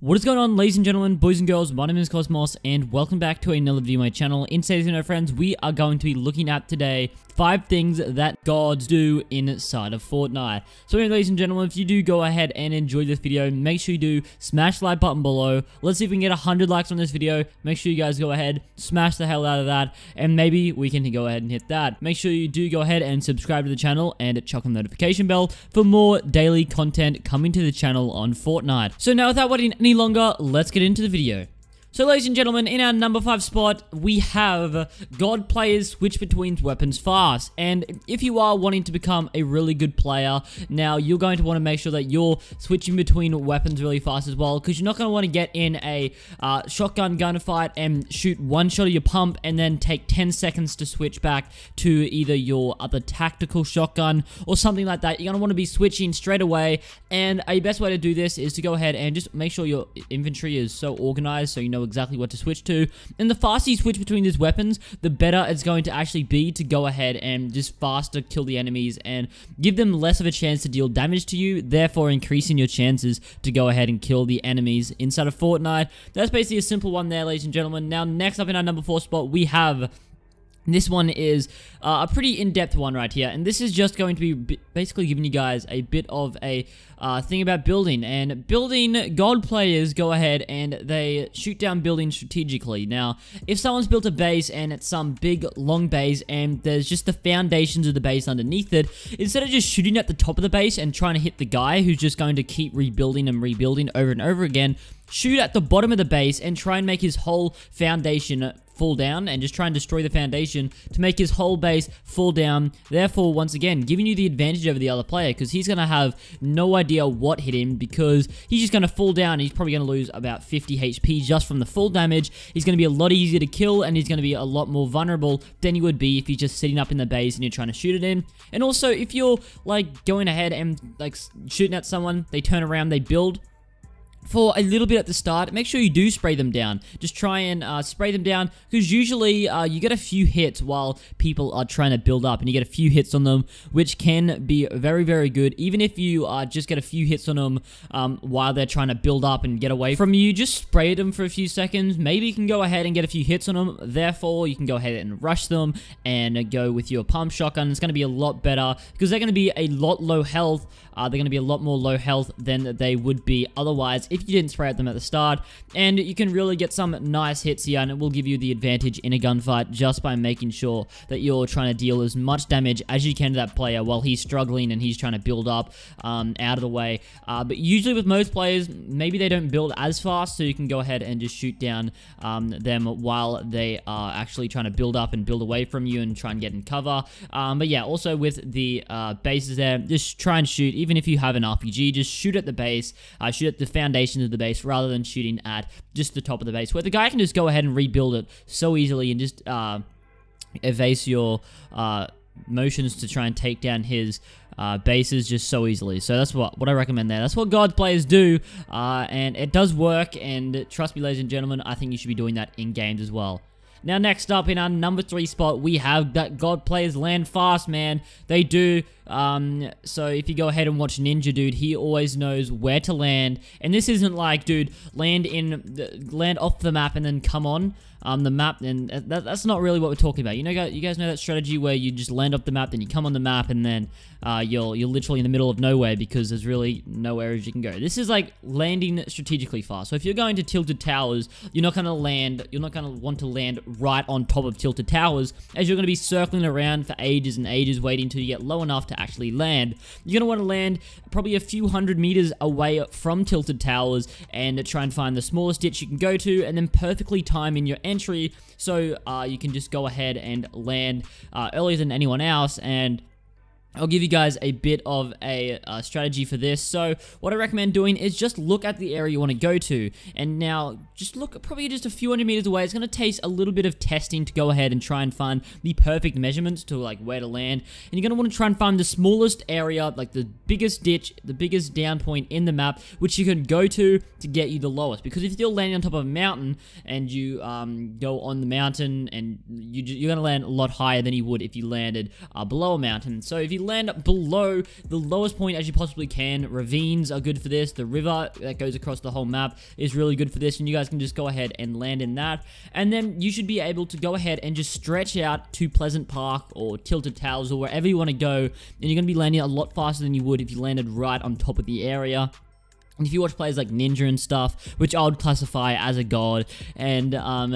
What is going on, ladies and gentlemen, boys and girls? My name is Cosmos, and welcome back to another video on my channel. In today's video, friends, we are going to be looking at today 5 things that gods do inside of Fortnite. So anyway, ladies and gentlemen, if you do go ahead and enjoy this video, make sure you do smash the like button below. Let's see if we can get 100 likes on this video. Make sure you guys go ahead, smash the hell out of that, and maybe we can go ahead and hit that. Make sure you do go ahead and subscribe to the channel and chuck on the notification bell for more daily content coming to the channel on Fortnite. So now, without waiting any longer, let's get into the video. So, ladies and gentlemen, in our number 5 spot, we have God players switch between weapons fast. And if you are wanting to become a really good player, now you're going to want to make sure that you're switching between weapons really fast as well, because you're not going to want to get in a shotgun gunfight and shoot one shot of your pump and then take 10 seconds to switch back to either your other tactical shotgun or something like that. You're going to want to be switching straight away, and a best way to do this is to go ahead and just make sure your inventory is so organized so you know exactly what to switch to. And the faster you switch between these weapons, the better it's going to actually be to go ahead and just faster kill the enemies and give them less of a chance to deal damage to you, therefore increasing your chances to go ahead and kill the enemies inside of Fortnite. That's basically a simple one there, ladies and gentlemen. Now, next up in our number 4 spot, we have... This one is a pretty in-depth one right here, and this is just going to be basically giving you guys a bit of a thing about building. And building, God players go ahead and they shoot down buildings strategically. Now, if someone's built a base and it's some big, long base and there's just the foundations of the base underneath it, instead of just shooting at the top of the base and trying to hit the guy who's just going to keep rebuilding and rebuilding over and over again, shoot at the bottom of the base and try and make his whole foundation fall down, and just try and destroy the foundation to make his whole base fall down, therefore once again giving you the advantage over the other player, because he's going to have no idea what hit him, because he's just going to fall down and he's probably going to lose about 50 HP just from the fall damage. He's going to be a lot easier to kill, and he's going to be a lot more vulnerable than he would be if he's just sitting up in the base and you're trying to shoot at him. And also, if you're like going ahead and like shooting at someone, they turn around, they build for a little bit at the start, make sure you do spray them down. Just try and spray them down, because usually you get a few hits while people are trying to build up, and you get a few hits on them, which can be very, very good. Even if you just get a few hits on them while they're trying to build up and get away from you, just spray them for a few seconds. Maybe you can go ahead and get a few hits on them. Therefore, you can go ahead and rush them and go with your pump shotgun. It's going to be a lot better, because they're going to be a lot low health. They're going to be a lot more low health than they would be otherwise if you didn't spray at them at the start. And you can really get some nice hits here, and it will give you the advantage in a gunfight just by making sure that you're trying to deal as much damage as you can to that player while he's struggling and he's trying to build up out of the way. But usually with most players, maybe they don't build as fast, so you can go ahead and just shoot down them while they are actually trying to build up and build away from you and try and get in cover. But yeah, also with the bases there, just try and shoot. Even if you have an RPG, just shoot at the base, shoot at the foundations of the base rather than shooting at just the top of the base, where the guy can just go ahead and rebuild it so easily and just evade your motions to try and take down his bases just so easily. So that's what I recommend there. That's what God players do, and it does work, and trust me, ladies and gentlemen, I think you should be doing that in games as well. Now, next up in our number 3 spot, we have that God players land fast, man. They do. So if you go ahead and watch Ninja Dude, he always knows where to land. And this isn't like, dude, land off the map and then come on the map. And that's not really what we're talking about. You guys know that strategy where you just land off the map, then you come on the map, and then you're literally in the middle of nowhere because there's really no areas you can go. This is like landing strategically fast. So if you're going to tilted towers, you're not going to want to land right on top of tilted towers, as you're going to be circling around for ages and ages waiting until you get low enough to actually land. You're going to want to land probably a few hundred meters away from tilted towers and try and find the smallest ditch you can go to, and then perfectly time in your entry so you can just go ahead and land earlier than anyone else. And I'll give you guys a bit of a strategy for this. So what I recommend doing is just look at the area you want to go to, and now just look probably just a few hundred meters away. It's going to take a little bit of testing to go ahead and try and find the perfect measurements to like where to land, and you're going to want to try and find the smallest area, like the biggest ditch, the biggest down point in the map, which you can go to get you the lowest. Because if you're landing on top of a mountain and you go on the mountain, and you're going to land a lot higher than you would if you landed below a mountain. So if you be land below the lowest point as you possibly can. Ravines are good for this. The river that goes across the whole map is really good for this, and you guys can just go ahead and land in that. And then you should be able to go ahead and just stretch out to Pleasant Park or Tilted Towers or wherever you want to go, and you're going to be landing a lot faster than you would if you landed right on top of the area. And if you watch players like Ninja and stuff, which I would classify as a god, and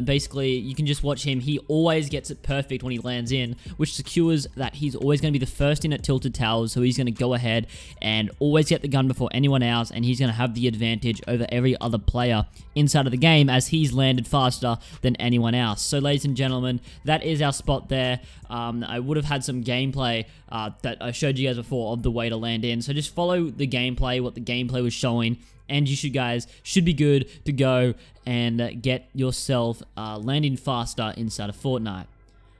basically you can just watch him, he always gets it perfect when he lands in, which secures that he's always going to be the first in at Tilted Towers, so he's going to go ahead and always get the gun before anyone else, and he's going to have the advantage over every other player inside of the game as he's landed faster than anyone else. So ladies and gentlemen, that is our spot there. I would have had some gameplay that I showed you guys before of the way to land in, so just follow the gameplay, what the gameplay was showing, and you guys should be good to go and get yourself landing faster inside of Fortnite.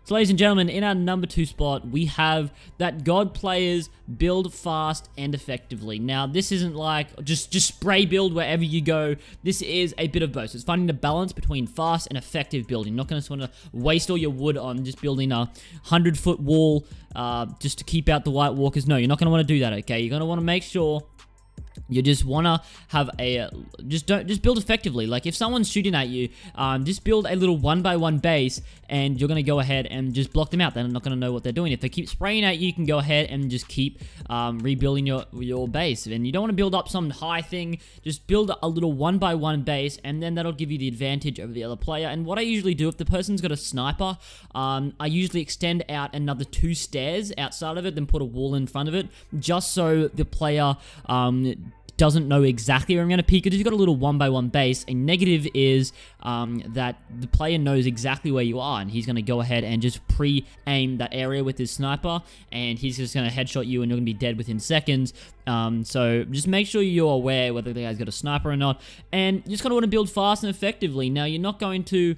So ladies and gentlemen, in our number 2 spot, we have that God players build fast and effectively. Now, this isn't like just spray build wherever you go. This is a bit of both. It's finding the balance between fast and effective building. Not going to want to waste all your wood on just building a 100-foot wall just to keep out the White Walkers. No, you're not going to want to do that, okay? You're going to want to make sure you just want to have a, just build effectively. Like if someone's shooting at you, just build a little 1x1 base, and you're going to go ahead and just block them out. They're not going to know what they're doing. If they keep spraying at you, you can go ahead and just keep rebuilding your base. And you don't want to build up some high thing. Just build a little 1x1 base, and then that'll give you the advantage over the other player. And what I usually do, if the person's got a sniper, I usually extend out another 2 stairs outside of it, then put a wall in front of it, just so the player doesn't know exactly where I'm going to peek. Because if you've got a little 1x1 base, a negative is that the player knows exactly where you are, and he's going to go ahead and just pre-aim that area with his sniper, and he's just going to headshot you, and you're going to be dead within seconds. So just make sure you're aware whether the guy's got a sniper or not, and you just kind of want to build fast and effectively. Now, you're not going to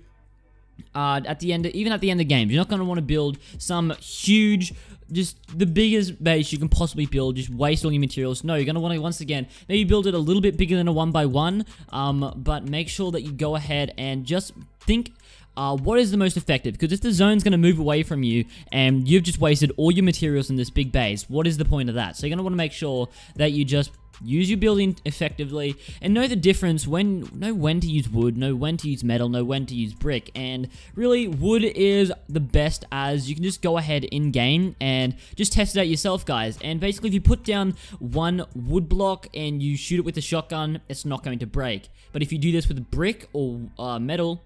even at the end of games, you're not going to want to build some huge, just the biggest base you can possibly build, just waste all your materials. No, you're going to want to, once again, maybe build it a little bit bigger than a 1x1, but make sure that you go ahead and just think, what is the most effective? Because if the zone's going to move away from you and you've just wasted all your materials in this big base, what is the point of that? So you're going to want to make sure that you just use your building effectively, and know the difference, know when to use wood, know when to use metal, know when to use brick. And really, wood is the best, as you can just go ahead in game and just test it out yourself, guys. And basically, if you put down one wood block and you shoot it with a shotgun, it's not going to break. But if you do this with brick or metal,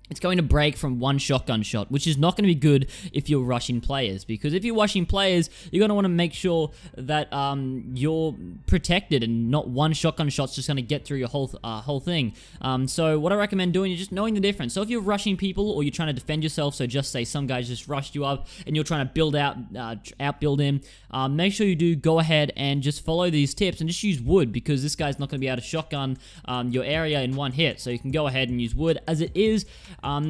it's going to break from one shotgun shot, which is not going to be good if you're rushing players. Because if you're rushing players, you're going to want to make sure that you're protected and not one shotgun shot's just going to get through your whole thing. So what I recommend doing is just knowing the difference. So if you're rushing people or you're trying to defend yourself, so just say some guys just rushed you up and you're trying to build outbuild him, make sure you do go ahead and just follow these tips and just use wood, because this guy's not going to be able to shotgun your area in one hit. So you can go ahead and use wood, as it is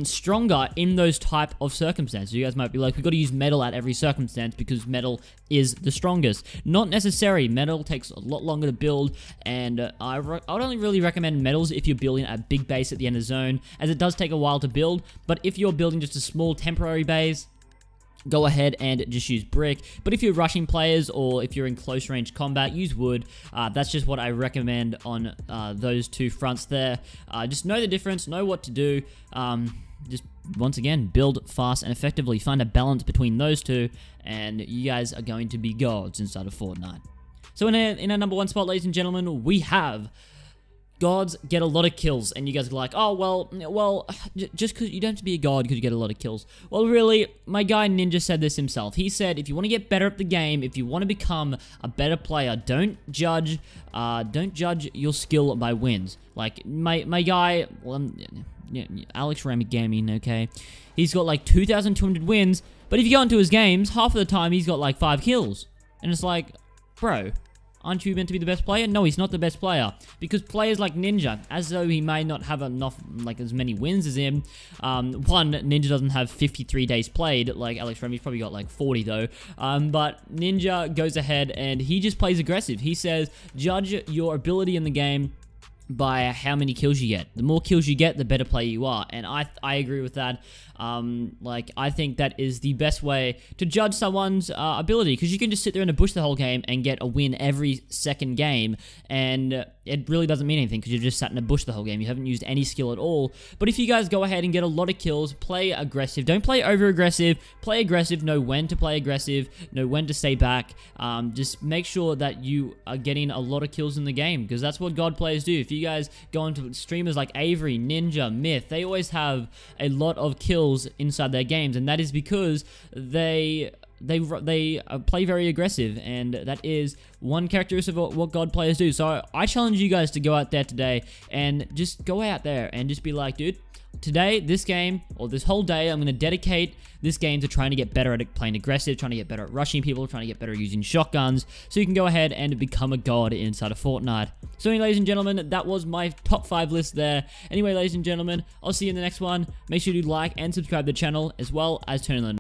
stronger in those type of circumstances. You guys might be like, we've got to use metal at every circumstance because metal is the strongest. Not necessary. Metal takes a lot longer to build, and I would only really recommend metals if you're building a big base at the end of the zone, as it does take a while to build. But if you're building just a small temporary base, go ahead and just use brick. But if you're rushing players or if you're in close range combat, use wood. That's just what I recommend on those 2 fronts there. Just know the difference, know what to do. Just once again, build fast and effectively. Find a balance between those 2, and you guys are going to be gods inside of Fortnite. So in our number 1 spot, ladies and gentlemen, we have gods get a lot of kills. And you guys are like, oh, well, just because you don't have to be a god because you get a lot of kills. Well, really, my guy Ninja said this himself. He said, if you want to get better at the game, if you want to become a better player, don't judge your skill by wins. Like, my guy, well, Alex Remy Gaming, okay? He's got like 2,200 wins, but if you go into his games, half of the time he's got like 5 kills. And it's like, bro, aren't you meant to be the best player? No, he's not the best player. Because players like Ninja, as though he may not have enough, like, as many wins as him. One, Ninja doesn't have 53 days played, like Alex Remy's probably got like 40 though. But Ninja goes ahead and he just plays aggressive. He says, judge your ability in the game by how many kills you get. The more kills you get, the better player you are, and I agree with that. Like, I think that is the best way to judge someone's ability, because you can just sit there in a bush the whole game and get a win every second game, and it really doesn't mean anything because you've just sat in a bush the whole game. You haven't used any skill at all. But if you guys go ahead and get a lot of kills, play aggressive. Don't play over-aggressive. Play aggressive. Know when to play aggressive. Know when to stay back. Just make sure that you are getting a lot of kills in the game, because that's what God players do. If you guys go into streamers like Avery, Ninja, Myth, they always have a lot of kills inside their games, and that is because they play very aggressive, and that is one characteristic of what God players do. So I challenge you guys to go out there today and just go out there and just be like, dude, today, this game, or this whole day, I'm going to dedicate this game to trying to get better at playing aggressive, trying to get better at rushing people, trying to get better at using shotguns, so you can go ahead and become a god inside of Fortnite. So anyway, ladies and gentlemen, that was my top 5 list there. Anyway, ladies and gentlemen, I'll see you in the next one. Make sure to like and subscribe to the channel, as well as turn on